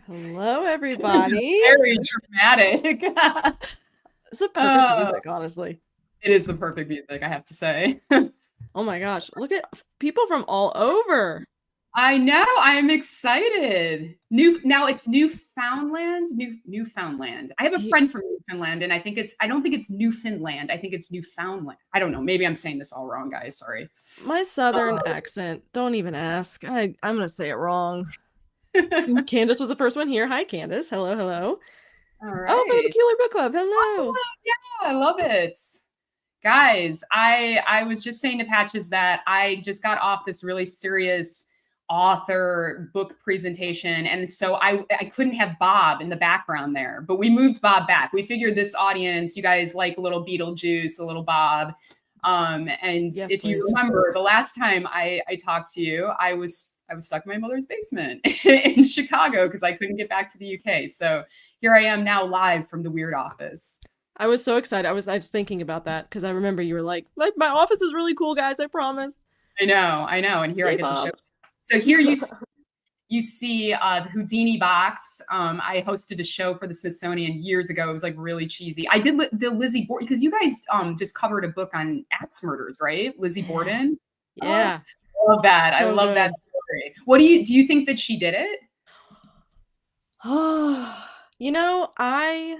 Hello, It's everybody. very dramatic. It's the perfect Uh, music, honestly. it is the perfect music, I have to say. Oh my gosh, look at people from all over. I know, I am excited. Now it's Newfoundland, Newfoundland. I have a Ye- friend from Newfoundland, and I don't think it's Newfoundland. I think it's Newfoundland. I don't know. Maybe I'm saying this all wrong, guys. Sorry. My southern accent, don't even ask. I'm gonna say it wrong. Candace was the first one here. Hi, Candace. Hello, hello. All Oh, for the right. Peculiar Book Club. Hello. Yeah, I love it. Guys, I was just saying to Patches that I just got off this really serious author book presentation, and so I couldn't have Bob in the background there, but we moved Bob back. We figured this audience, you guys like a little Beetlejuice, a little Bob. And Yes, if you please. remember, the last time I talked to you, I was stuck in my mother's basement in Chicago because I couldn't get back to the UK. So here I am now live from the weird office. I was so excited. I was thinking about that because I remember you were like my office is really cool, guys. I promise. I know. And here I Yay, get to show. Bob. So here you see the Houdini box. I hosted a show for the Smithsonian years ago. It was like really cheesy. I did the Lizzie Borden because you guys just covered a book on axe murders, right? Lizzie Yeah. Borden. Oh, Yeah. I love that. I So love that good. story. What do you think that she did it? Oh, you know, I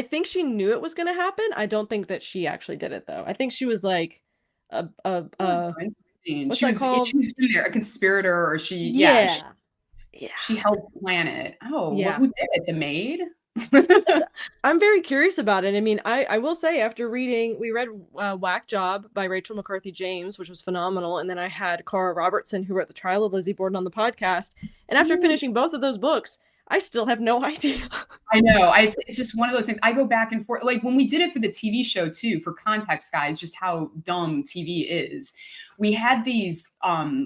think she knew it was going to happen. I don't think that she actually did it though. I think she was like Oh, a interesting. what's that She called? was in there, a conspirator, or Yeah. Yeah. she helped plan it. Oh, well, Yeah. who did it? The maid? It's I'm very curious about it. I mean, I will say after we read Whack Job by Rachel McCarthy James, which was phenomenal, and then I had Cara Robertson who wrote The Trial of Lizzie Borden on the podcast, and after finishing both of those books, I still have no idea. I know. It's just one of those things. I go back and forth. Like when we did it for the TV show too, for context, guys, just how dumb TV is. We had these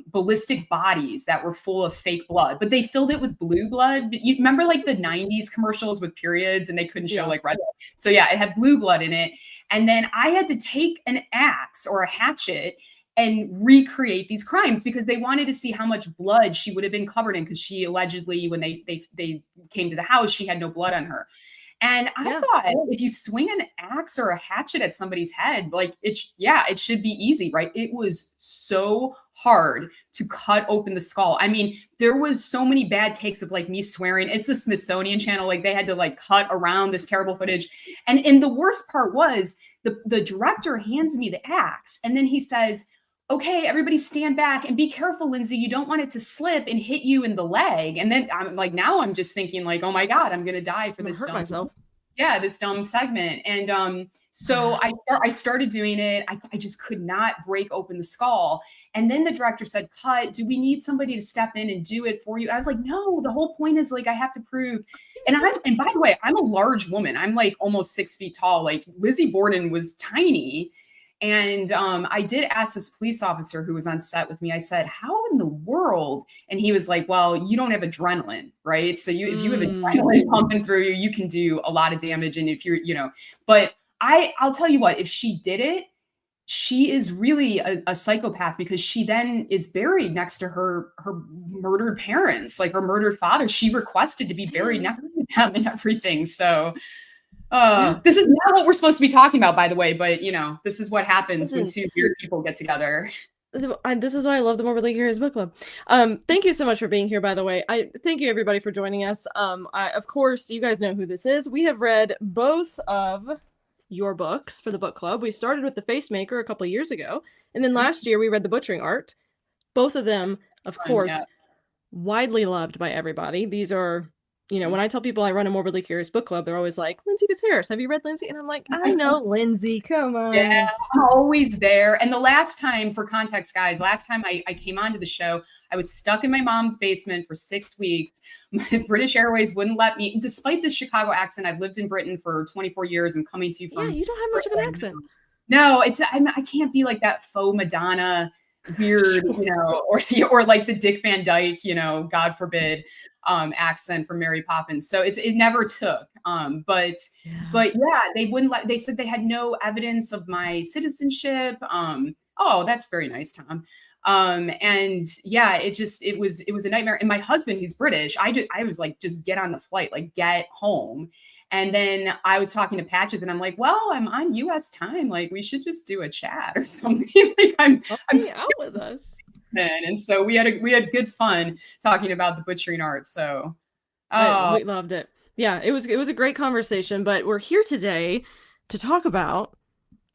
ballistic bodies that were full of fake blood, but they filled it with blue blood. You remember like the 90s commercials with periods and they couldn't show Yeah. like red blood. So yeah, it had blue blood in it. And then I had to take an axe or a hatchet and recreate these crimes because they wanted to see how much blood she would have been covered in because she allegedly when they came to the house she had no blood on her. And I Yeah. thought if you swing an axe or a hatchet at somebody's head, like it should be easy, right? It was so hard to cut open the skull. I mean, there was so many bad takes of like me swearing. It's the Smithsonian Channel, like they had to like cut around this terrible footage. And the worst part was the director hands me the axe and then he says, okay, everybody stand back and be careful, Lindsey. You don't want it to slip and hit you in the leg. And then I'm like, now I'm just thinking like, oh my God, I'm going to die for I'm gonna this hurt dumb, myself. yeah, this dumb segment. And so I started doing it. I just could not break open the skull. And then the director said, cut, do we need somebody to step in and do it for you? I was like, no, the whole point is like, I have to prove. And by the way, I'm a large woman. I'm like almost 6 feet tall. Like Lizzie Borden was tiny. And I did ask this police officer who was on set with me, I said, how in the world? And he was like, well, you don't have adrenaline, right? So if you have adrenaline pumping through you, you can do a lot of damage. And if you're, but I'll tell you what, if she did it, she is really a psychopath because she then is buried next to her murdered parents, like her murdered father. She requested to be buried next to them and everything. So Yeah. this is not what we're supposed to be talking about, by the way, but this is what happens when Listen, two weird people get together. this is why I love the Morbidly Curious Book Club. Thank you so much for being here, by the way. I thank you everybody for joining us. Of course, you guys know who this is. We have read both of your books for the book club. We started with The Facemaker a couple of years ago, and then last year we read The Butchering Art. Both of them, of course, Yeah. widely loved by everybody. These are, when I tell people I run a Morbidly Curious book club, they're always like, Lindsey Fitzharris, have you read Lindsey? And I'm like, I know Lindsey, come on. Yeah, I'm always there. And the last time, for context, guys, last time I came onto the show, I was stuck in my mom's basement for 6 weeks. British Airways wouldn't let me, despite this Chicago accent. I've lived in Britain for 24 years. I'm coming to you from. Yeah, you don't have much of an accent. No, I can't be like that faux Madonna weird, or like the Dick Van Dyke, God forbid, accent from Mary Poppins. So it never took. But yeah, they wouldn't let. They said they had no evidence of my citizenship. Oh, that's very nice, Tom. And yeah, it was a nightmare. And my husband, he's British. I was like, just get on the flight, like get home. And then I was talking to Patches and I'm like, well, I'm on US time. Like we should just do a chat or something. Like I'm Hang out with us. and so we had good fun talking about the butchering art. So We loved it. Yeah, it was a great conversation, but we're here today to talk about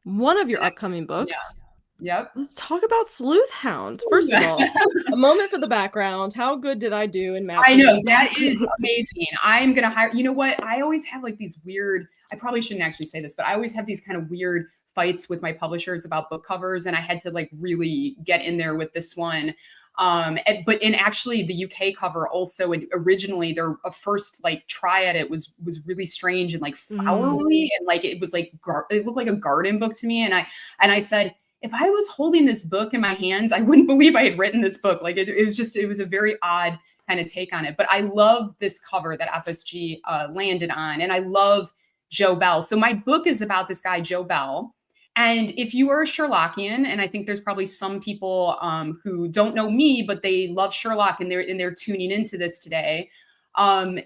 one of your upcoming books. Yeah. Yep. Let's talk about Sleuth Hound. First of all, a moment for the background. How good did I do in math? I know, that is amazing. I'm going to hire, you know what? I always have like these weird, I probably shouldn't actually say this, but I always have these kind of weird fights with my publishers about book covers. And I had to like really get in there with this one. But in actually the UK cover also, originally their first like try at it was really strange and like flowery and like it was like it looked like a garden book to me. And I said, if I was holding this book in my hands, I wouldn't believe I had written this book. Like it was a very odd kind of take on it. But I love this cover that FSG landed on, and I love Joe Bell. So my book is about this guy Joe Bell. And if you are a Sherlockian, and I think there's probably some people who don't know me, but they love Sherlock and they're tuning into this today,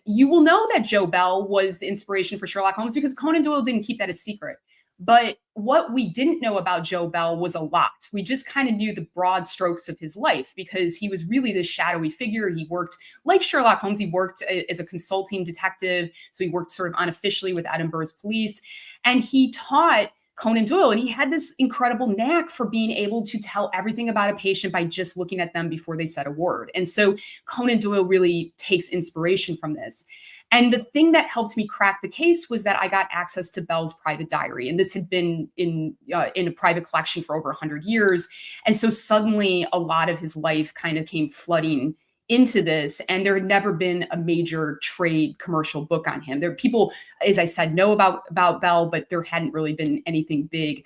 you will know that Joe Bell was the inspiration for Sherlock Holmes because Conan Doyle didn't keep that a secret. But what we didn't know about Joe Bell was a lot. We just kind of knew the broad strokes of his life because he was really this shadowy figure. He worked like Sherlock Holmes. He worked as a consulting detective. So he worked sort of unofficially with Edinburgh's police. And he taught Conan Doyle, and he had this incredible knack for being able to tell everything about a patient by just looking at them before they said a word. And so Conan Doyle really takes inspiration from this. And the thing that helped me crack the case was that I got access to Bell's private diary. And this had been in a private collection for over 100 years. And so suddenly a lot of his life kind of came flooding into this. And there had never been a major trade commercial book on him. There people, as I said, know about Bell, but there hadn't really been anything big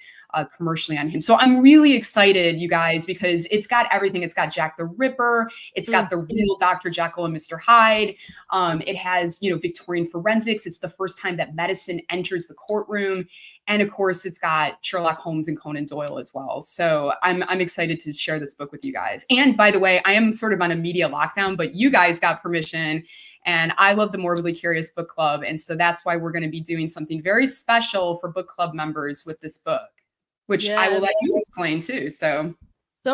commercially on him. So I'm really excited, you guys, because it's got everything. It's got Jack the Ripper. It's got the real Dr. Jekyll and Mr. Hyde. It has, Victorian forensics. It's the first time that medicine enters the courtroom. And of course, it's got Sherlock Holmes and Conan Doyle as well. So I'm excited to share this book with you guys. And by the way, I am sort of on a media lockdown, but you guys got permission. And I love the Morbidly Curious Book Club. And so that's why we're going to be doing something very special for book club members with this book, which I will let you explain too. So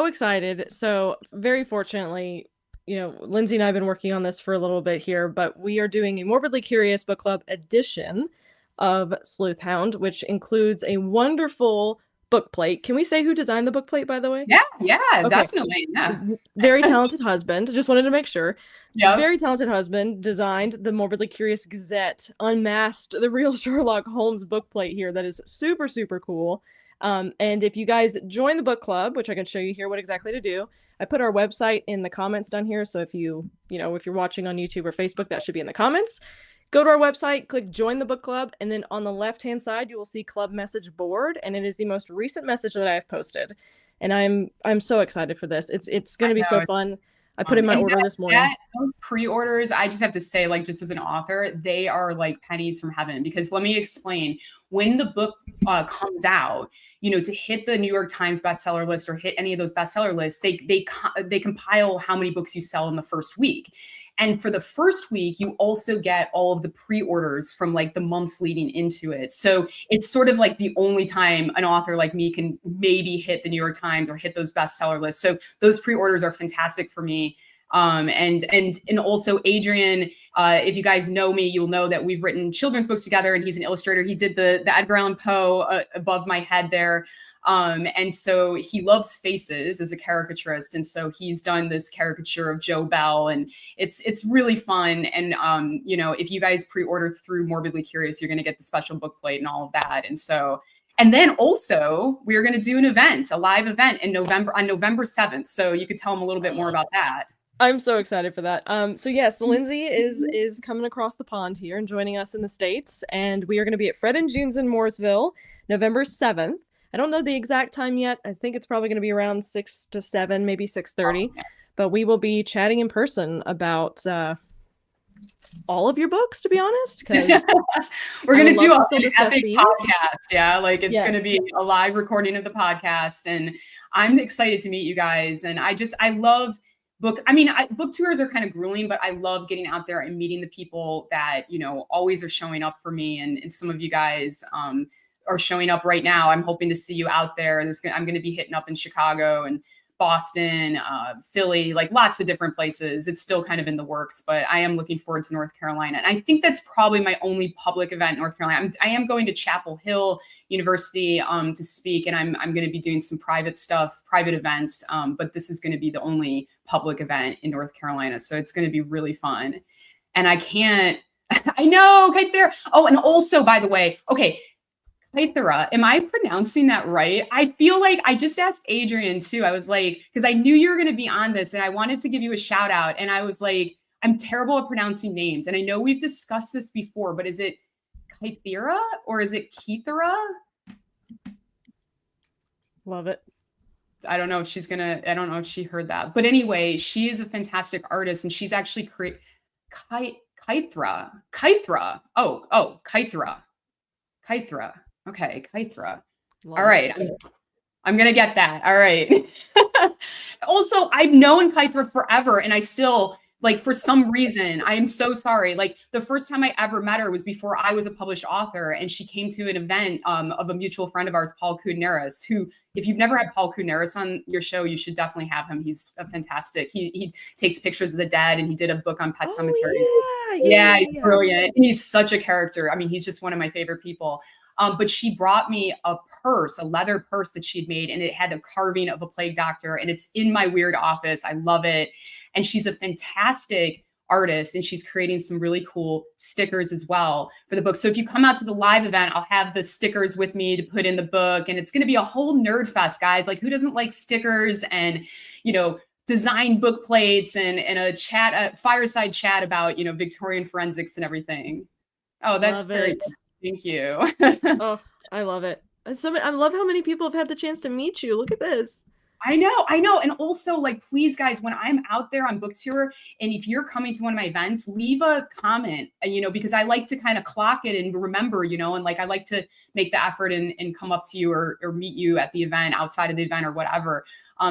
excited. So very fortunately, Lindsey and I have been working on this for a little bit here, but we are doing a Morbidly Curious Book Club edition of Sleuth Hound, which includes a wonderful book plate. Can we say who designed the book plate, by the way? Yeah, okay. Definitely. Yeah. Very talented husband. Just wanted to make sure. Yeah. Very talented husband designed the Morbidly Curious Gazette, unmasked the real Sherlock Holmes book plate here. That is super, super cool. And if you guys join the book club, which I can show you here what exactly to do, I put our website in the comments down here. So if if you're watching on YouTube or Facebook, that should be in the comments. Go to our website, click join the book club, and then on the left-hand side, you will see club message board, and it is the most recent message that I have posted. And I'm so excited for this. It's going to be so fun. I put in my order this morning. Pre-orders, I just have to say, like, just as an author, they are like pennies from heaven, because let me explain. When the book comes out, to hit the New York Times bestseller list or hit any of those bestseller lists, they compile how many books you sell in the first week. And for the first week, you also get all of the pre-orders from like the months leading into it. So it's sort of like the only time an author like me can maybe hit the New York Times or hit those bestseller lists. So those pre-orders are fantastic for me. And also Adrian, if you guys know me, you'll know that we've written children's books together, and he's an illustrator. He did the Edgar Allan Poe above my head there. And so he loves faces as a caricaturist. And so he's done this caricature of Joe Bell, and it's really fun. And, if you guys pre-order through Morbidly Curious, you're going to get the special book plate and all of that. And then also we're going to do a live event on November 7th. So you could tell them a little bit more about that. I'm so excited for that. So yes, Lindsey is coming across the pond here and joining us in the States. And we are going to be at Fred and June's in Mooresville, November 7th. I don't know the exact time yet. I think it's probably going to be around 6 to 7, maybe 6:30. But we will be chatting in person about all of your books, to be honest, because we're going to do an discuss epic these. podcast. Yeah. Like it's going to Yes. be a live recording of the podcast, and I'm excited to meet you guys. And I love book tours are kind of grueling, but I love getting out there and meeting the people that, you know, always are showing up for me. And some of you guys, are showing up right now. I'm hoping to see you out there. I'm going to be hitting up in Chicago and Boston, Philly, like lots of different places. It's still kind of in the works, but I am looking forward to North Carolina. And I think that's probably my only public event in North Carolina. I am going to Chapel Hill University to speak, and I'm going to be doing some private stuff, private events. But this is going to be the only public event in North Carolina. So it's going to be really fun. And I can't, I know, right there. Oh, and also, by the way, okay, Fitzharris, am I pronouncing that right? I feel like I just asked Adrian too. I was like, because I knew you were going to be on this and I wanted to give you a shout out. And I was like, I'm terrible at pronouncing names. And I know we've discussed this before, but is it Fitzharris or is it Keithera? Love it. I don't know if I don't know if she heard that. But anyway, she is a fantastic artist and she's actually Kythra. Oh, Kythra. Okay, Kythra. All right. I'm going to get that. All right. Also, I've known Kythra forever and I still, like, for some reason, I am so sorry. Like, the first time I ever met her was before I was a published author, and she came to an event of a mutual friend of ours, Paul Kudneris, who, if you've never had Paul Kudneris on your show, you should definitely have him. He's a fantastic. He takes pictures of the dead, and he did a book on pet cemeteries. Yeah, he's brilliant. And he's such a character. I mean, he's just one of my favorite people. But she brought me a leather purse that she'd made, and it had a carving of a plague doctor, and it's in my weird office. I love it. And she's a fantastic artist, and she's creating some really cool stickers as well for the book. So if you come out to the live event, I'll have the stickers with me to put in the book, and it's going to be a whole nerd fest, guys. Like, who doesn't like stickers and, you know, design book plates and a fireside chat about, you know, Victorian forensics and everything. Oh, that's very cool. Thank you. Oh, I love it. I love how many people have had the chance to meet you. Look at this. I know. And also, like, please, guys, when I'm out there on book tour, and if you're coming to one of my events, leave a comment, you know, because I like to kind of clock it and remember, you know, and like, I like to make the effort and come up to you or meet you at the event, outside of the event or whatever.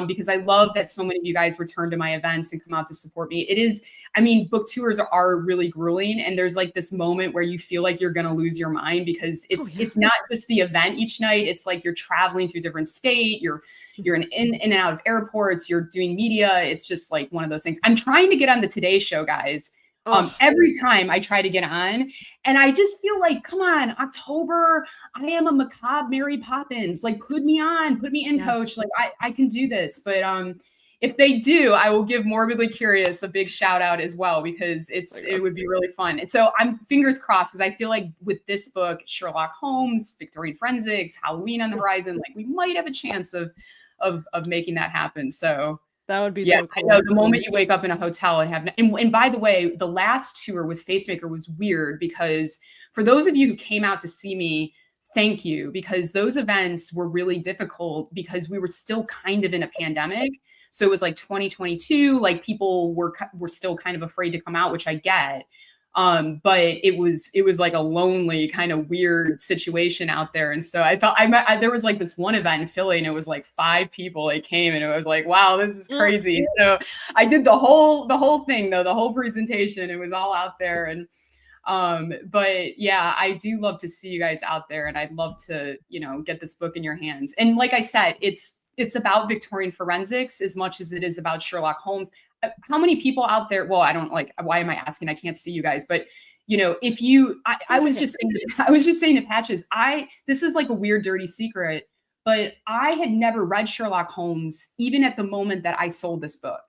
Because I love that so many of you guys return to my events and come out to support me. It is, I mean, book tours are really grueling. And there's like this moment where you feel like you're going to lose your mind because it's not just the event each night. It's like you're traveling to a different state. You're in and out of airports. You're doing media. It's just like one of those things. I'm trying to get on the Today Show, guys. Every time I try to get on, and I just feel like, come on, October, I am a macabre Mary Poppins. Like, put me on, put me in, yes. Coach. Like, I can do this. But if they do, I will give Morbidly Curious a big shout out as well, because it would be really fun. And so I'm fingers crossed, because I feel like with this book, Sherlock Holmes, Victorian forensics, Halloween on the horizon, like we might have a chance of making that happen. So. That would be so cool. I know, the moment you wake up in a hotel and have, and by the way, the last tour with Facemaker was weird, because for those of you who came out to see me, thank you, because those events were really difficult because we were still kind of in a pandemic. So it was like 2022, like people were still kind of afraid to come out, which I get. But it was like a lonely kind of weird situation out there. And so I thought there was like this one event in Philly, and it was like 5 people that came, and it was like, wow, this is crazy. So I did the whole thing though, the whole presentation. It was all out there. And but yeah, I do love to see you guys out there, and I'd love to, you know, get this book in your hands. And like I said, it's about Victorian forensics as much as it is about Sherlock Holmes. How many people out there? Well, I don't like, why am I asking? I can't see you guys, but you know, if you, I was just saying to Patches, this is like a weird, dirty secret, but I had never read Sherlock Holmes, even at the moment that I sold this book.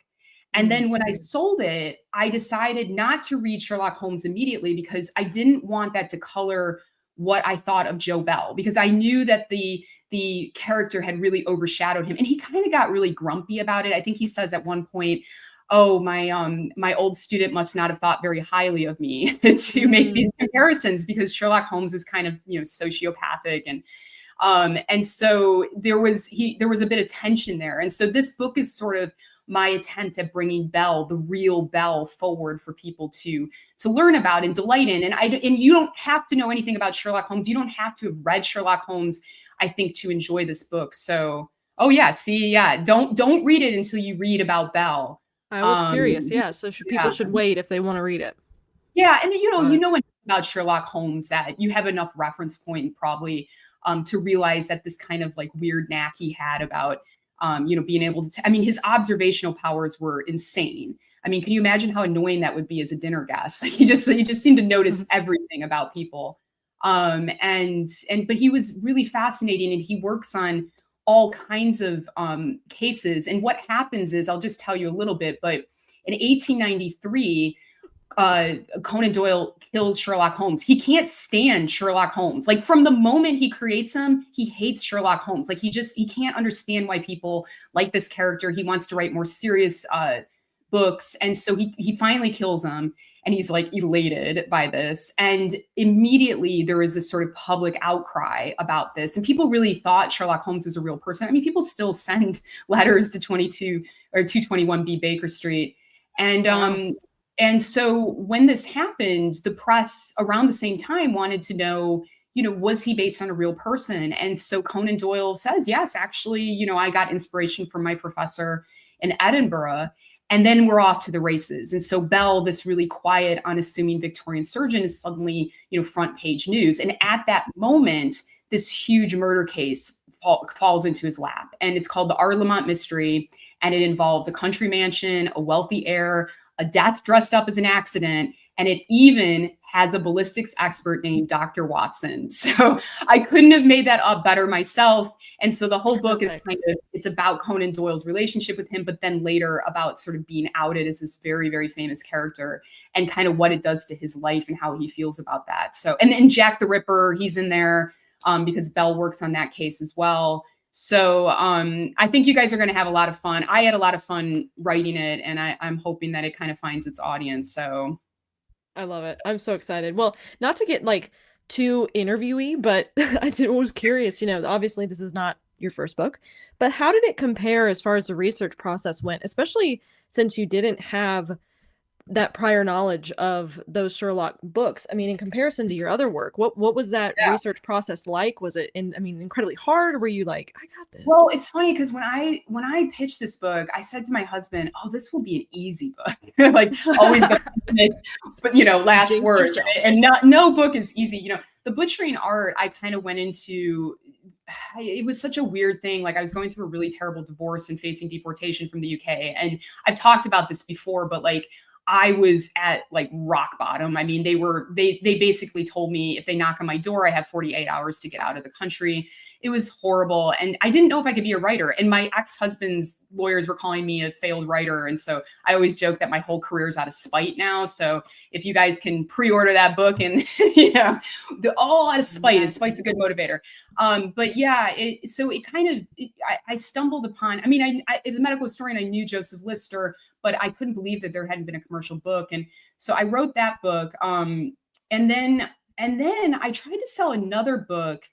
And then when I sold it, I decided not to read Sherlock Holmes immediately, because I didn't want that to color what I thought of Joe Bell, because I knew that the character had really overshadowed him. And he kind of got really grumpy about it. I think he says at one point, oh, my old student must not have thought very highly of me to make these comparisons, because Sherlock Holmes is kind of, you know, sociopathic. And so there was a bit of tension there. And so this book is sort of my attempt at bringing Bell, the real Bell, forward for people to learn about and delight in. And you don't have to know anything about Sherlock Holmes. You don't have to have read Sherlock Holmes, I think, to enjoy this book. So, oh yeah, see, yeah, don't read it until you read about Bell. I was curious. Yeah. So people Yeah. should wait if they want to read it. Yeah, and you Got it. know enough about Sherlock Holmes that you have enough reference point probably to realize that this kind of like weird knack he had about being able to. I mean, his observational powers were insane. I mean, can you imagine how annoying that would be as a dinner guest? Like he just seemed to notice everything about people. But he was really fascinating, and he works on all kinds of cases. And what happens is, I'll just tell you a little bit, but in 1893, Conan Doyle kills Sherlock Holmes. He can't stand Sherlock Holmes. Like from the moment he creates him, he hates Sherlock Holmes. Like he can't understand why people like this character. He wants to write more serious books. And so he finally kills him, and he's like elated by this. And immediately there is this sort of public outcry about this. And people really thought Sherlock Holmes was a real person. I mean, people still send letters to 22 or 221B Baker Street. And so when this happened, the press around the same time wanted to know, was he based on a real person? And so Conan Doyle says, yes, actually, I got inspiration from my professor in Edinburgh. And then we're off to the races. And so Bell, this really quiet, unassuming Victorian surgeon, is suddenly, front page news. And at that moment, this huge murder case falls into his lap. And it's called the Ardlamont Mystery. And it involves a country mansion, a wealthy heir, a death dressed up as an accident, and it even has a ballistics expert named Dr. Watson. So I couldn't have made that up better myself. And so the whole book is it's about Conan Doyle's relationship with him, but then later about sort of being outed as this very, very famous character and kind of what it does to his life and how he feels about that. So, and then Jack the Ripper, he's in there because Bell works on that case as well. So I think you guys are going to have a lot of fun. I had a lot of fun writing it, and I'm hoping that it kind of finds its audience. So I love it. I'm so excited. Well, not to get like too interviewy, but was curious, obviously this is not your first book, but how did it compare as far as the research process went, especially since you didn't have that prior knowledge of those Sherlock books? I mean, in comparison to your other work, what was that research process like? Was it incredibly hard? Or were you like, I got this? Well, it's funny because when I pitched this book, I said to my husband, "Oh, this will be an easy book." Like always, but last Jinx word, yourself. and no book is easy. The butchering art, I kind of went into. It was such a weird thing. Like I was going through a really terrible divorce and facing deportation from the UK, and I've talked about this before, but like. I was at like rock bottom. I mean, they basically told me if they knock on my door, I have 48 hours to get out of the country. It was horrible. And I didn't know if I could be a writer. And my ex-husband's lawyers were calling me a failed writer. And so I always joke that my whole career is out of spite now. So if you guys can pre-order that book and, all out of spite, and spite's a good motivator. But yeah, I stumbled upon, I as a medical historian, I knew Joseph Lister, but I couldn't believe that there hadn't been a commercial book. And so I wrote that book. And then I tried to sell another book,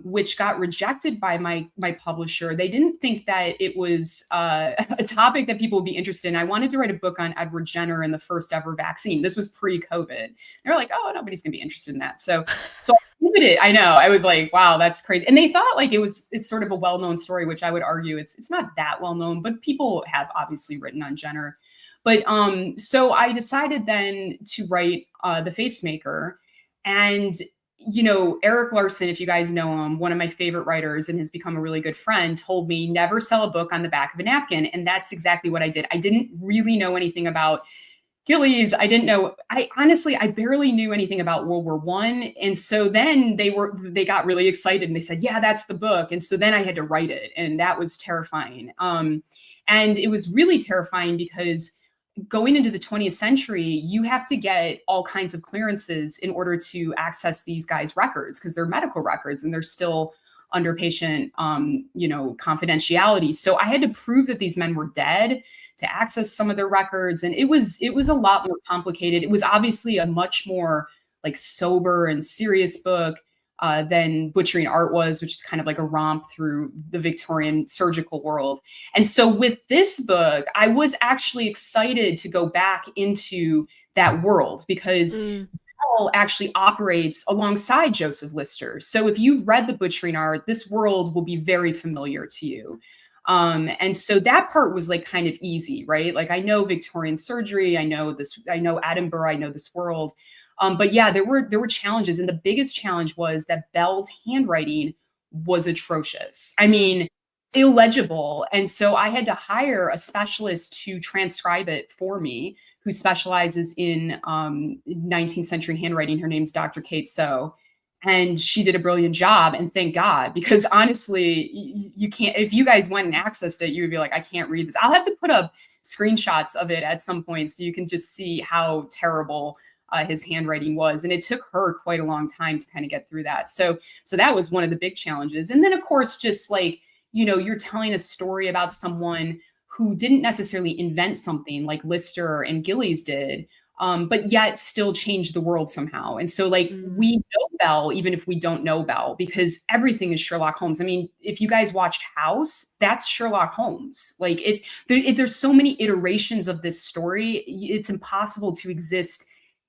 which got rejected by my publisher. They didn't think that it was a topic that people would be interested in. I wanted to write a book on Edward Jenner and the first ever vaccine. This was pre-COVID. They were like, oh, nobody's gonna be interested in that. So I pivoted. I know. I was like, wow, that's crazy. And they thought like it's sort of a well-known story, which I would argue it's not that well-known, but people have obviously written on Jenner. But so I decided then to write The Facemaker. And Eric Larson, if you guys know him, one of my favorite writers and has become a really good friend, told me never sell a book on the back of a napkin. And that's exactly what I did. I didn't really know anything about Gillies. I barely knew anything about World War I. And so then they got really excited and they said, yeah, that's the book. And so then I had to write it. And that was terrifying. And it was really terrifying because going into the 20th century, you have to get all kinds of clearances in order to access these guys' records because they're medical records and they're still under patient, confidentiality. So I had to prove that these men were dead to access some of their records. And it was a lot more complicated. It was obviously a much more like sober and serious book. than Butchering Art was, which is kind of like a romp through the Victorian surgical world. And so with this book, I was actually excited to go back into that world because Bell actually operates alongside Joseph Lister. So if you've read the Butchering Art, this world will be very familiar to you. And so that part was like kind of easy, right? Like I know Victorian surgery, I know Edinburgh, I know this world. But yeah, there were challenges, and the biggest challenge was that Bell's handwriting was atrocious. I mean, illegible. And so I had to hire a specialist to transcribe it for me, who specializes in 19th century handwriting. Her name's Dr. Kate So. And she did a brilliant job, and thank God, because honestly, you can't, if you guys went and accessed it, you would be like, I can't read this. I'll have to put up screenshots of it at some point so you can just see how terrible his handwriting was. And it took her quite a long time to kind of get through that. So that was one of the big challenges. And then of course, just like, you know, you're telling a story about someone who didn't necessarily invent something like Lister and Gillies did, but yet still changed the world somehow. And so like we know Bell, even if we don't know Bell, because everything is Sherlock Holmes. I mean, if you guys watched House, that's Sherlock Holmes. Like there's so many iterations of this story. It's impossible to exist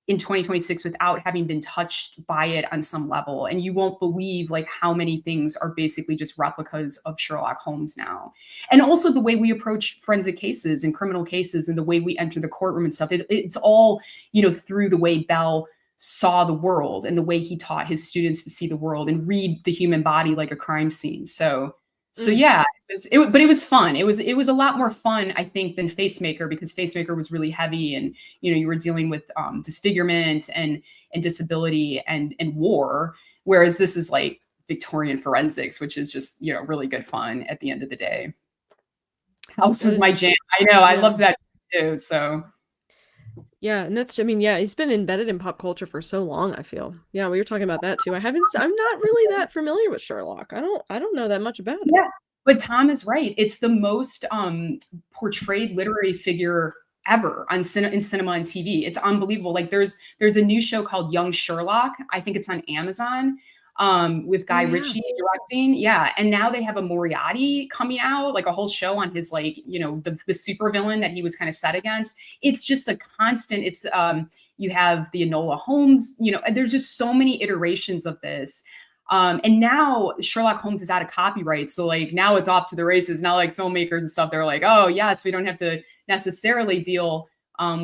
in 2026 without having been touched by it on some level. And you won't believe like how many things are basically just replicas of Sherlock Holmes now. And also the way we approach forensic cases and criminal cases and the way we enter the courtroom and stuff, it's all, you know, through the way Bell saw the world and the way he taught his students to see the world and read the human body like a crime scene. So yeah, but it was fun. It was a lot more fun, I think, than Facemaker, because Facemaker was really heavy, and you know, you were dealing with disfigurement and disability and war, whereas this is like Victorian forensics, which is just, you know, really good fun at the end of the day. House was my jam. I know, I loved that too. So yeah, and that's, I mean, yeah, he's been embedded in pop culture for so long, I feel. Yeah, we were talking about that too. I'm not really that familiar with Sherlock. I don't know that much about it. Yeah, but Tom is right. It's the most portrayed literary figure ever in cinema and TV. It's unbelievable. Like there's a new show called Young Sherlock. I think it's on Amazon. With Guy Ritchie directing. Yeah. And now they have a Moriarty coming out, like a whole show on his, like, you know, the supervillain that he was kind of set against. It's just a constant, it's, you have the Enola Holmes, you know, there's just so many iterations of this. And now Sherlock Holmes is out of copyright. So like now it's off to the races. Now like filmmakers and stuff, they're like, oh yes, we don't have to necessarily deal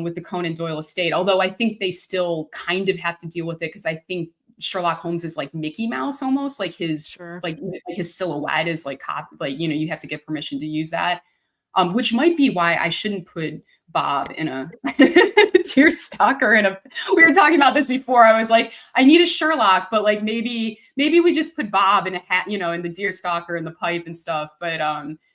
with the Conan Doyle estate. Although I think they still kind of have to deal with it, because I think Sherlock Holmes is like Mickey Mouse almost, like his like his silhouette is like you know, you have to get permission to use that, which might be why I shouldn't put Bob in a deerstalker in a. We were talking about this before. I was like, I need a Sherlock, but like maybe we just put Bob in a hat, you know, in the deerstalker and the pipe and stuff. But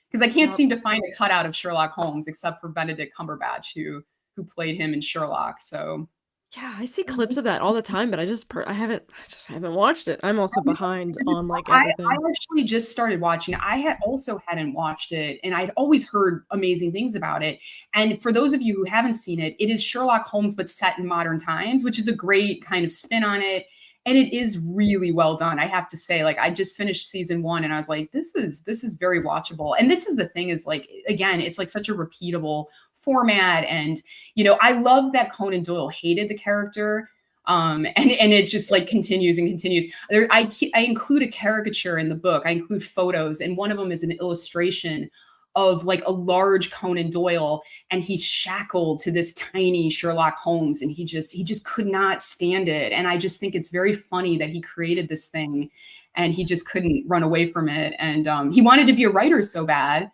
because I can't seem to find a cutout of Sherlock Holmes except for Benedict Cumberbatch, who played him in Sherlock. So. Yeah, I see clips of that all the time, but I just haven't watched it. I'm also behind on like everything. I actually just started watching it. I hadn't watched it, and I'd always heard amazing things about it. And for those of you who haven't seen it, it is Sherlock Holmes but set in modern times, which is a great kind of spin on it. And it is really well done. I have to say, like, I just finished season 1 and I was like, this is very watchable. And this is the thing, is like, again, it's like such a repeatable format. And, you know, I love that Conan Doyle hated the character. And it just like continues and continues. I include a caricature in the book. I include photos, and one of them is an illustration of like a large Conan Doyle, and he's shackled to this tiny Sherlock Holmes, and he just could not stand it. And I just think it's very funny that he created this thing and he just couldn't run away from it. And he wanted to be a writer so bad.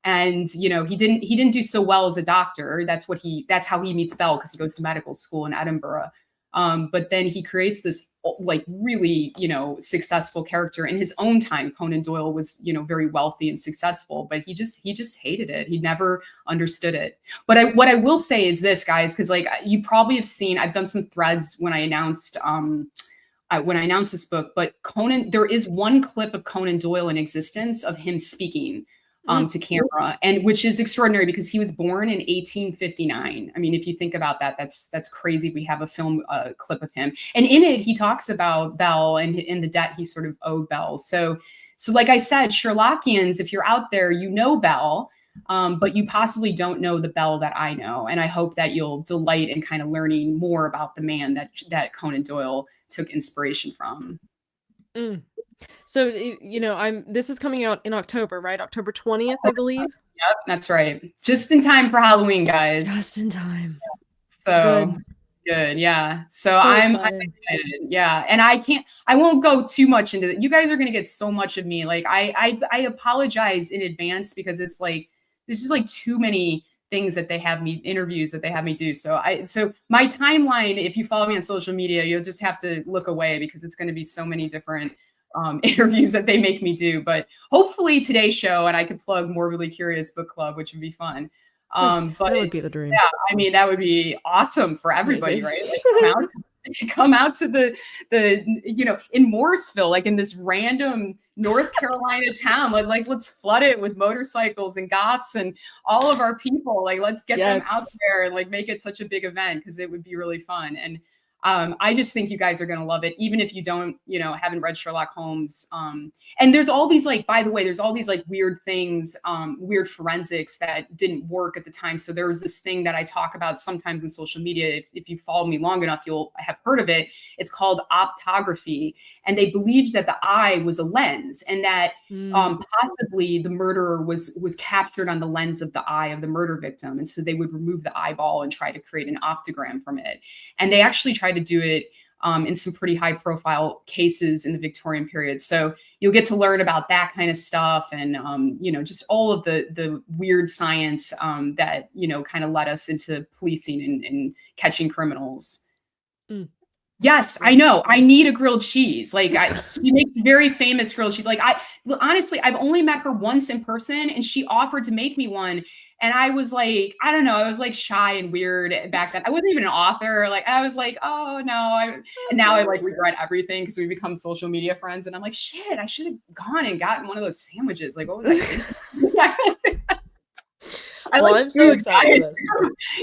And, you know, he didn't do so well as a doctor. That's how he meets Bell, because he goes to medical school in Edinburgh. But then he creates this like really, you know, successful character in his own time. Conan Doyle was, you know, very wealthy and successful, but he just hated it. He never understood it. But what I will say is this, guys, because like you probably have seen, I've done some threads when I announced this book, but there is one clip of Conan Doyle in existence of him speaking. to camera, and which is extraordinary because he was born in 1859. I mean, if you think about that, that's crazy. We have a film clip of him, and in it he talks about Bell and in the debt he sort of owed Bell. So like I said, Sherlockians, if you're out there, you know Bell, but you possibly don't know the Bell that I know, and I hope that you'll delight in kind of learning more about the man that Conan Doyle took inspiration from. So, you know, this is coming out in October, right? October 20th, I believe. Yep, that's right. Just in time for Halloween, guys. Just in time. So good. Yeah. So I'm excited. Yeah. And I won't go too much into it. You guys are going to get so much of me. Like I apologize in advance because it's like, there's just like too many things that interviews that they have me do. So my timeline, if you follow me on social media, you'll just have to look away because it's going to be so many different interviews that they make me do. But hopefully today's show, and I could plug Morbidly Curious Book Club, which would be fun. But that would be the dream. Yeah, I mean, that would be awesome for everybody, right? Like come out to the you know, in Morrisville, like in this random North Carolina town, like let's flood it with motorcycles and goths and all of our people. Like let's get them out there and like make it such a big event because it would be really fun. And I just think you guys are going to love it, even if you don't, you know, haven't read Sherlock Holmes. And there's all these, like, by the way, there's all these like weird things, weird forensics that didn't work at the time. So there was this thing that I talk about sometimes in social media. If you follow me long enough, you'll have heard of it. It's called optography. And they believed that the eye was a lens and that possibly the murderer was captured on the lens of the eye of the murder victim. And so they would remove the eyeball and try to create an optogram from it. And they actually tried to do it in some pretty high profile cases in the Victorian period. So you'll get to learn about that kind of stuff and, you know, just all of the weird science that, you know, kind of led us into policing and catching criminals. Yes, I know. I need a grilled cheese. Like she makes very famous grilled cheese. Like honestly, I've only met her once in person and she offered to make me one. And I was like, I don't know. I was like shy and weird back then. I wasn't even an author. Like I was like, oh no. And now I like regret everything because we become social media friends. And I'm like, shit, I should have gone and gotten one of those sandwiches. Like what was I thinking? I'm so excited.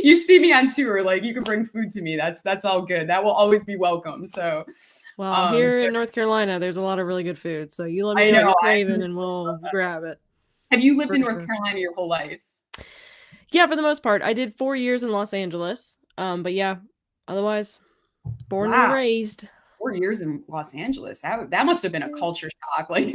You see me on tour, like you can bring food to me. That's all good. That will always be welcome. So, well, here in North Carolina, there's a lot of really good food. So you let me know what you're craving, and we'll grab it. Have you lived in North Carolina your whole life? Yeah, for the most part. I did 4 years in Los Angeles. But yeah, otherwise, born and raised. 4 years in Los Angeles. That must have been a culture shock, like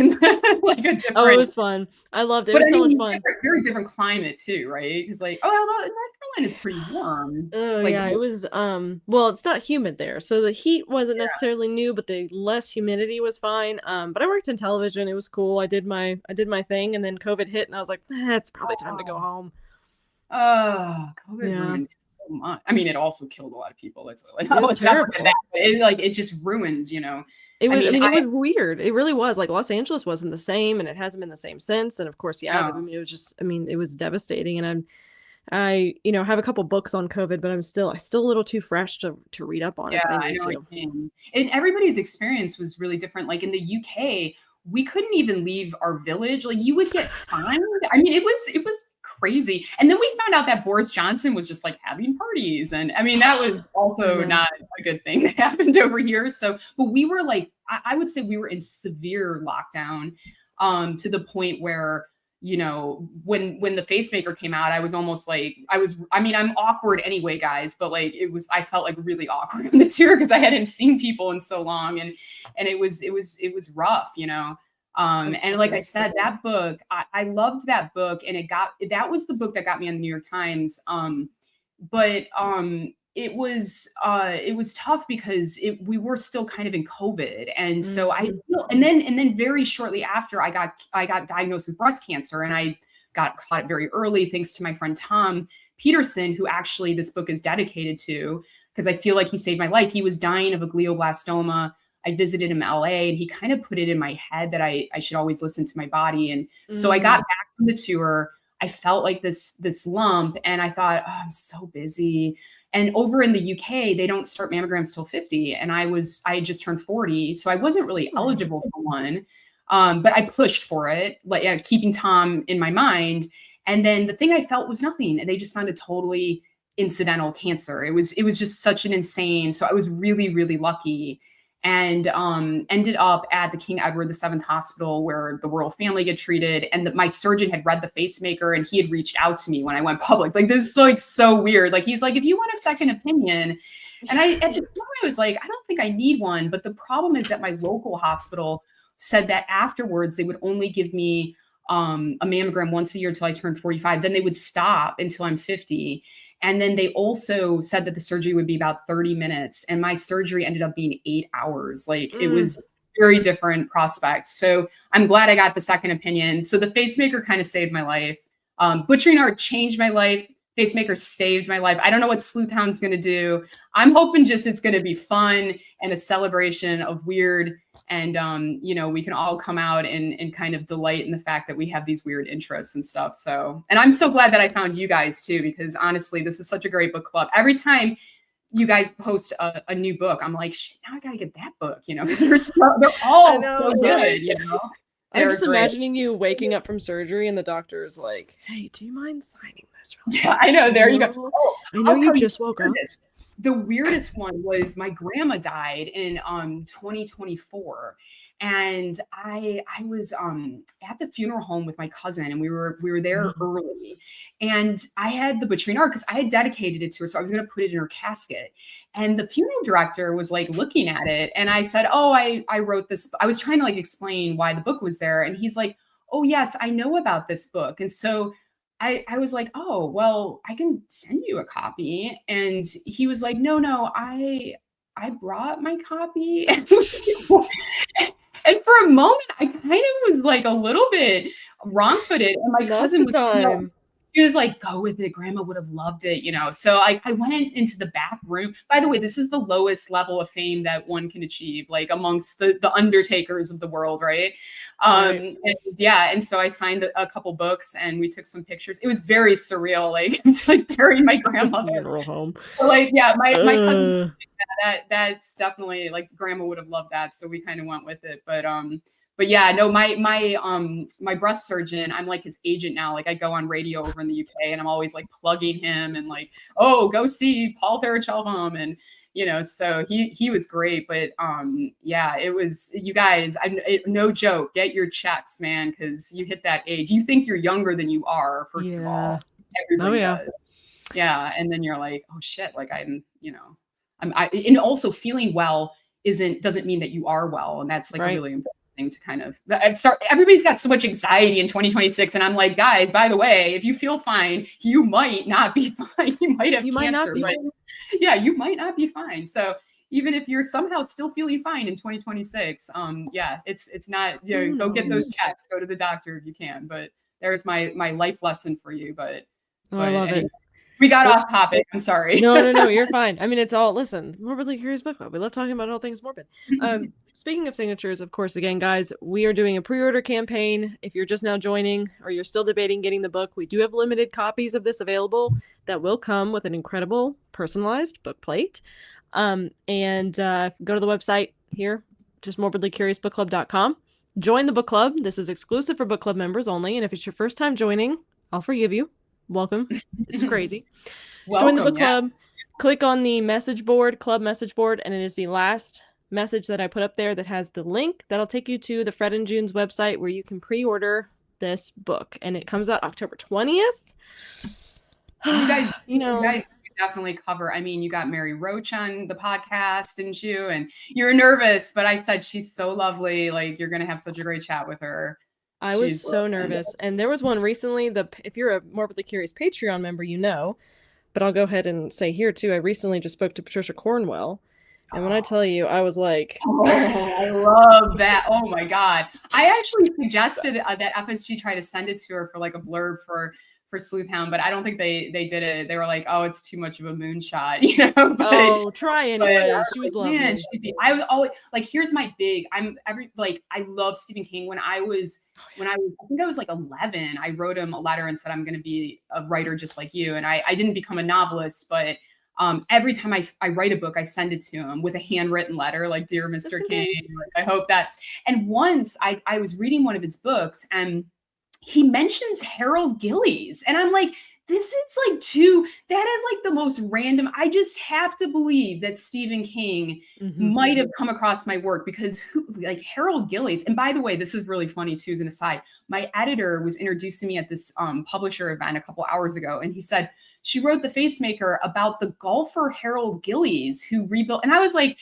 like a different. Oh, it was fun. I loved it. It was so much fun. Very different climate too, right? Because like, North Carolina is pretty warm. Oh like, yeah, it was. Well, it's not humid there, so the heat wasn't necessarily new, but the less humidity was fine. But I worked in television. It was cool. I did my thing, and then COVID hit, and I was like, it's probably time to go home. Oh, COVID ruined so much. I mean, it also killed a lot of people. It's like, it was terrible. It just ruined, you know. It was. I mean, it was weird. It really was. Like Los Angeles wasn't the same, and it hasn't been the same since. And of course, I mean, it was just. I mean, it was devastating. And I you know, have a couple books on COVID, but I'm still a little too fresh to read up on it. Yeah, I know. And everybody's experience was really different. Like in the UK, we couldn't even leave our village. Like you would get fined. I mean, it was crazy. And then we found out that Boris Johnson was just like having parties. And I mean, that was also not a good thing that happened over here. So, but we were like, I would say we were in severe lockdown to the point where, you know, when the Facemaker came out, I was almost like, I mean, I'm awkward anyway, guys, but like, I felt like really awkward on the tour because I hadn't seen people in so long. And it was rough, you know? And like I said, that book, I loved that book, and that was the book that got me on the New York Times. But it was tough because we were still kind of in COVID. And so and then very shortly after I got diagnosed with breast cancer, and I got caught very early, thanks to my friend Tom Peterson, who actually this book is dedicated to, because I feel like he saved my life. He was dying of a glioblastoma. I visited him in LA, and he kind of put it in my head that I should always listen to my body. And so I got back from the tour. I felt like this lump, and I thought, oh, I'm so busy. And over in the UK, they don't start mammograms till 50. And I had just turned 40. So I wasn't really eligible for one. But I pushed for it, like keeping Tom in my mind. And then the thing I felt was nothing. And they just found a totally incidental cancer. It was just such an insane. So I was really, really lucky, and ended up at the King Edward VII Hospital where the royal family get treated. And my surgeon had read the pacemaker, and he had reached out to me when I went public. Like, this is like so weird. Like, he's like, if you want a second opinion. And at the time I was like, I don't think I need one. But the problem is that my local hospital said that afterwards they would only give me a mammogram once a year till I turned 45. Then they would stop until I'm 50. And then they also said that the surgery would be about 30 minutes. And my surgery ended up being 8 hours. Like, it was a very different prospect. So I'm glad I got the second opinion. So the pacemaker kind of saved my life. Butchering art changed my life. Pacemaker saved my life. I don't know what Sleuthhound's going to do. I'm hoping just it's going to be fun and a celebration of weird. And, we can all come out and kind of delight in the fact that we have these weird interests and stuff. So, and I'm so glad that I found you guys too, because honestly, this is such a great book club. Every time you guys post a new book, I'm like, shit, now I got to get that book, because they're all so good, I'm just imagining you waking up from surgery and the doctor's like, hey, do you mind signing this? Yeah, I know. There you go. Oh, I know you just woke up. The weirdest one was my grandma died in 2024. And I was at the funeral home with my cousin, and we were there early, and I had the butchering art because I had dedicated it to her, so I was going to put it in her casket. And the funeral director was like looking at it, and I said, "Oh, I wrote this." I was trying to like explain why the book was there, and he's like, "Oh yes, I know about this book." And so I was like, "Oh, well, I can send you a copy." And he was like, "No, I brought my copy." And for a moment, I kind of was like a little bit wrong-footed. And my cousin was, she was like, go with it. Grandma would have loved it, So I went into the back room. By the way, this is the lowest level of fame that one can achieve, like amongst the undertakers of the world, right? And so I signed a couple books, and we took some pictures. It was very surreal, like burying my grandmother. Funeral home. So, like, yeah, my cousin. That's definitely, like, grandma would have loved that, so we kind of went with it. But yeah, no, my breast surgeon, I'm like his agent now. Like, I go on radio over in the UK, and I'm always like plugging him and like, oh, go see Paul Therachelvam, and so he was great. But yeah, it was, you guys, no joke, get your checks, man, because you hit that age, you think you're younger than you are. First of all, everybody does. Yeah, and then you're like, oh shit, like I'm, and also feeling well doesn't mean that you are well, and that's like a really important thing to kind of start. Everybody's got so much anxiety in 2026, and I'm like, guys, by the way, if you feel fine, you might not be fine. You might have cancer, but yeah, you might not be fine. So even if you're somehow still feeling fine in 2026, yeah, it's not, go get those checks, go to the doctor if you can. But there's my life lesson for you. But I love it. We got off topic. I'm sorry. No, you're fine. I mean, it's all, listen, Morbidly Curious Book Club. We love talking about all things morbid. Speaking of signatures, of course, again, guys, we are doing a pre-order campaign. If you're just now joining or you're still debating getting the book, we do have limited copies of this available that will come with an incredible personalized book plate. And go to the website here, just morbidlycuriousbookclub.com. Join the book club. This is exclusive for book club members only. And if it's your first time joining, I'll forgive you. Welcome. It's crazy. Join the book club. Click on the message board, club message board, and it is the last message that I put up there that has the link that'll take you to the Fred and June's website where you can pre-order this book, and it comes out October 20th. You guys definitely cover. I mean, you got Mary Roach on the podcast, didn't you? And you're nervous, but I said she's so lovely. Like, you're gonna have such a great chat with her. I was so nervous. And there was one recently, if you're a Morbidly Curious Patreon member, but I'll go ahead and say here too, I recently just spoke to Patricia Cornwell. And when I tell you, I was like, oh, I love that. Oh my God. I actually suggested that FSG try to send it to her for like a blurb for Sleuthhound, but I don't think they did it. They were like, oh, it's too much of a moonshot, But, try anyway. She was lovely. Man, I was always like, here's my big, I love Stephen King. When I think I was like 11, I wrote him a letter and said, I'm going to be a writer just like you. And I didn't become a novelist, but every time I write a book, I send it to him with a handwritten letter, like, "Dear Mr. King, like, I hope that." And once I was reading one of his books, and he mentions Harold Gillies, and I'm like, this is like that is like the most random. I just have to believe that Stephen King might have come across my work, because like Harold Gillies. And by the way, this is really funny too, as an aside. My editor was introducing me at this publisher event a couple hours ago, and he said she wrote The Facemaker about the golfer Harold Gillies, who rebuilt. And I was like,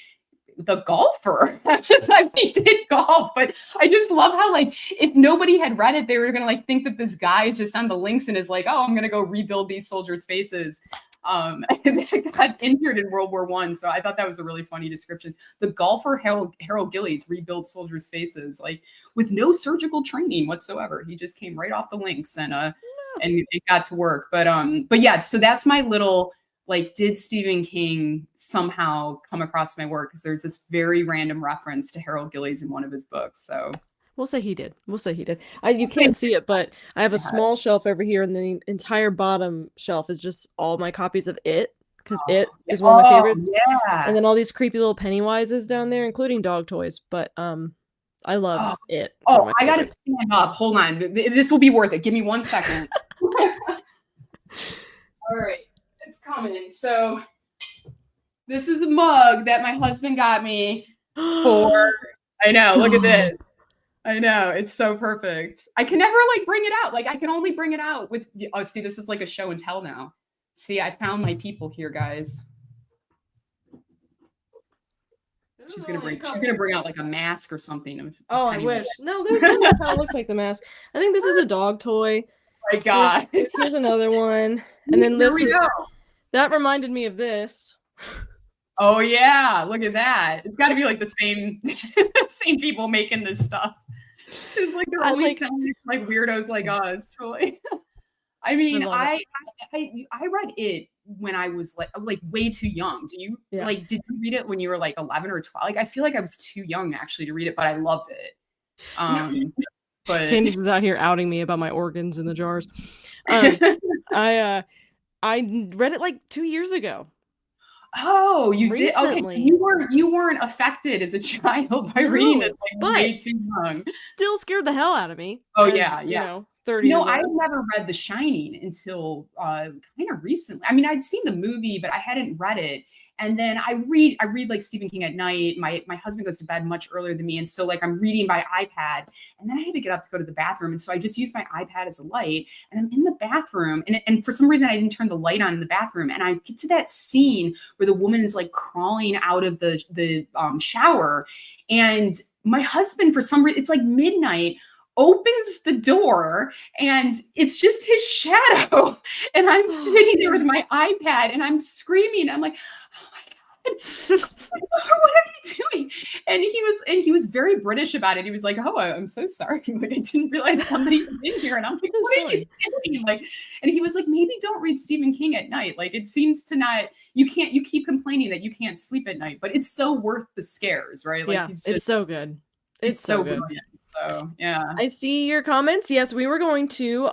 the golfer. I mean, he did golf, but I just love how, like, if nobody had read it, they were gonna like think that this guy is just on the links and is like, oh, I'm gonna go rebuild these soldiers' faces. And they got injured in World War I. So I thought that was a really funny description. The golfer Harold Gillies rebuilt soldiers' faces, like, with no surgical training whatsoever. He just came right off the links and it got to work. But yeah, so that's my little, like, did Stephen King somehow come across my work? Because there's this very random reference to Harold Gillies in one of his books. So we'll say he did. You can't see it, but I have a small shelf over here, and the entire bottom shelf is just all my copies of It, because It is one of my favorites. Yeah. And then all these creepy little Pennywises down there, including dog toys. But I love It. Oh, I gotta stand up. Hold on. This will be worth it. Give me 1 second. All right. It's coming. So this is a mug that my husband got me for. I know. Look at this. I know. It's so perfect. I can never like bring it out. Like, I can only bring it out with. Oh, see, this is like a show and tell now. See, I found my people here, guys. She's gonna bring out like a mask or something. Oh, I wish. No, there's one that kind of looks like the mask. I think this is a dog toy. Oh my God. Here's another one, and then this is. That reminded me of this. Oh yeah, look at that. It's got to be like the same same people making this stuff. It's like they're always sounding like weirdos like us. Really. I mean, I read It when I was like way too young. Do you like, did you read it when you were like 11 or 12? Like, I feel like I was too young actually to read it, but I loved it. But Candace is out here outing me about my organs in the jars. I read it like 2 years ago. Oh, you recently. Did? Okay, you weren't affected as a child by reading this like way too young. Still scared the hell out of me. Oh yeah. You know, 30 years old. I never read The Shining until kind of recently. I mean, I'd seen the movie, but I hadn't read it. And then I read like Stephen King at night. My husband goes to bed much earlier than me. And so like I'm reading by iPad, and then I had to get up to go to the bathroom. And so I just used my iPad as a light, and I'm in the bathroom, and for some reason I didn't turn the light on in the bathroom. And I get to that scene where the woman is like crawling out of the shower, and my husband, for some reason, it's like midnight, opens the door, and it's just his shadow. And I'm sitting there with my iPad and I'm screaming. I'm like, oh my God, what are you doing? And he was very British about it. He was like, oh, I'm so sorry. Like, I didn't realize somebody was in here. And I was like, what are you doing? Like, and he was like, maybe don't read Stephen King at night. Like, it seems to not, you keep complaining that you can't sleep at night, but it's so worth the scares, right? Like, yeah, it's so good. It's so good. So yeah, I see your comments. Yes, we were going to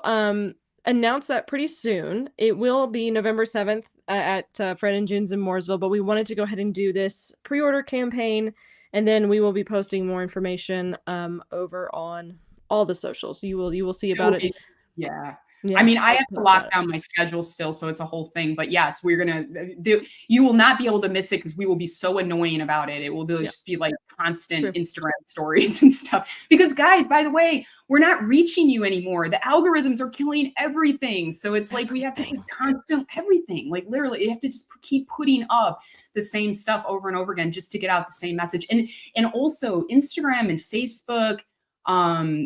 announce that pretty soon. It will be November 7th at Fred and June's in Mooresville, but we wanted to go ahead and do this pre-order campaign, and then we will be posting more information over on all the socials. You will see about it. Yeah. I mean, I have to lock down my schedule still, so it's a whole thing. But yes, we're gonna do. You will not be able to miss it because we will be so annoying about it. It will just be like constant Instagram stories and stuff. Because guys, by the way, we're not reaching you anymore. The algorithms are killing everything. So it's like we have to just constant everything. Like literally, you have to just keep putting up the same stuff over and over again just to get out the same message. And also Instagram and Facebook.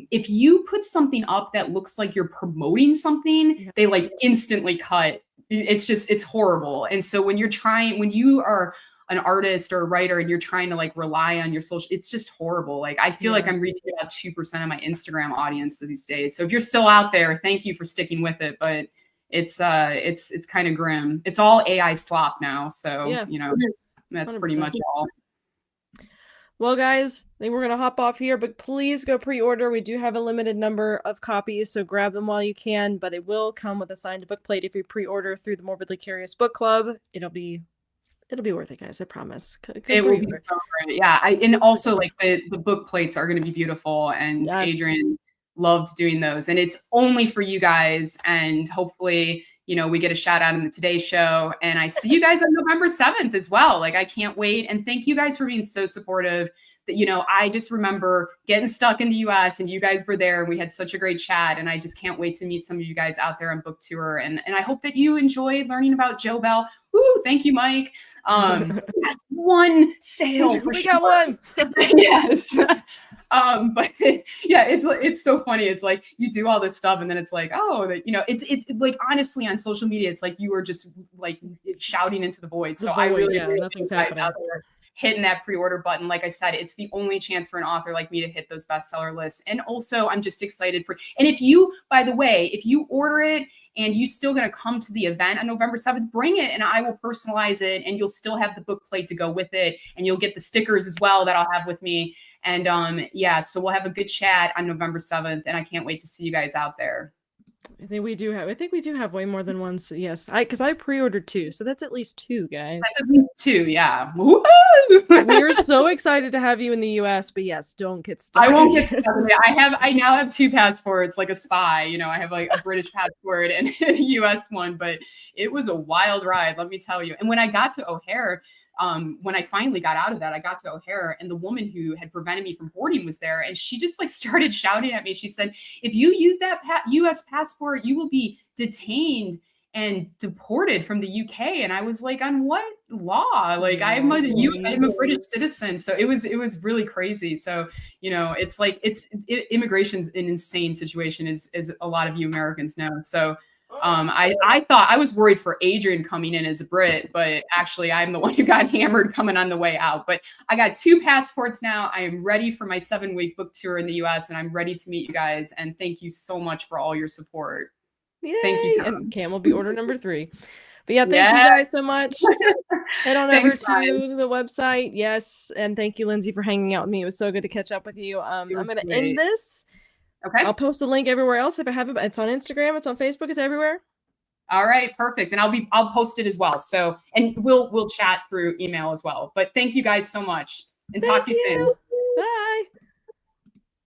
If you put something up that looks like you're promoting something, they like instantly cut. It's horrible. And so when you are an artist or a writer and you're trying to like rely on your social, it's just horrible. Like, I feel like I'm reaching about 2% of my Instagram audience these days. So if you're still out there, thank you for sticking with it. But it's kind of grim. It's all AI slop now. So, you know, that's 100%. Pretty much all. Well, guys, I think we're going to hop off here, but please go pre-order. We do have a limited number of copies, so grab them while you can, but it will come with a signed book plate if you pre-order through the Morbidly Curious Book Club. It'll be worth it, guys. I promise. It will be so great. Yeah. And also like the book plates are going to be beautiful. And Yes. Adrian loved doing those. And it's only for you guys. And hopefully, we get a shout out in the Today Show. And I see you guys on November 7th as well. Like, I can't wait. And thank you guys for being so supportive. That, I just remember getting stuck in the US and you guys were there and we had such a great chat. And I just can't wait to meet some of you guys out there on book tour. And I hope that you enjoyed learning about Joe Bell. Woo, thank you, Mike. That's one sale for we sure. got one. Yes. But yeah, it's so funny. It's like you do all this stuff and then it's like, it's like, honestly, on social media, it's like you were just like shouting into the void. So I really, nothing's happening. Out there hitting that pre-order button. Like I said, it's the only chance for an author like me to hit those bestseller lists. And also I'm just excited and if you, by the way, if you order it and you still going to come to the event on November 7th, bring it and I will personalize it and you'll still have the book plate to go with it. And you'll get the stickers as well that I'll have with me. And so we'll have a good chat on November 7th. And I can't wait to see you guys out there. I think we do have way more than one. So yes, because I pre-ordered 2, so that's at least 2, guys. That's at least 2, yeah. We're so excited to have you in the US, but yes, don't get stuck. I won't get stuck. I now have 2 passports, like a spy. I have like a British passport and a US one, but it was a wild ride, let me tell you. And when I got to O'Hare, when I finally got out of that, I got to O'Hare and the woman who had prevented me from boarding was there. And she just like started shouting at me. She said, if you use that US passport, you will be detained and deported from the UK. And I was like, on what law? Like I'm a British citizen. So it was really crazy. So, it's like, immigration's an insane situation as a lot of you Americans know. So I thought I was worried for Adrian coming in as a Brit, but actually I'm the one who got hammered coming on the way out. But I got 2 passports now. I am ready for my 7-week book tour in the US and I'm ready to meet you guys. And thank you so much for all your support. Yay! Thank you, Tom. And Cam will be order number 3. But yeah, thank you guys so much. Head on over to the website. Yes. And thank you, Lindsey, for hanging out with me. It was so good to catch up with you. I'm going to end this. Okay. I'll post the link everywhere else if I have it. It's on Instagram. It's on Facebook. It's everywhere. All right. Perfect. And I'll post it as well. So, and we'll chat through email as well. But thank you guys so much and talk to you soon. Bye.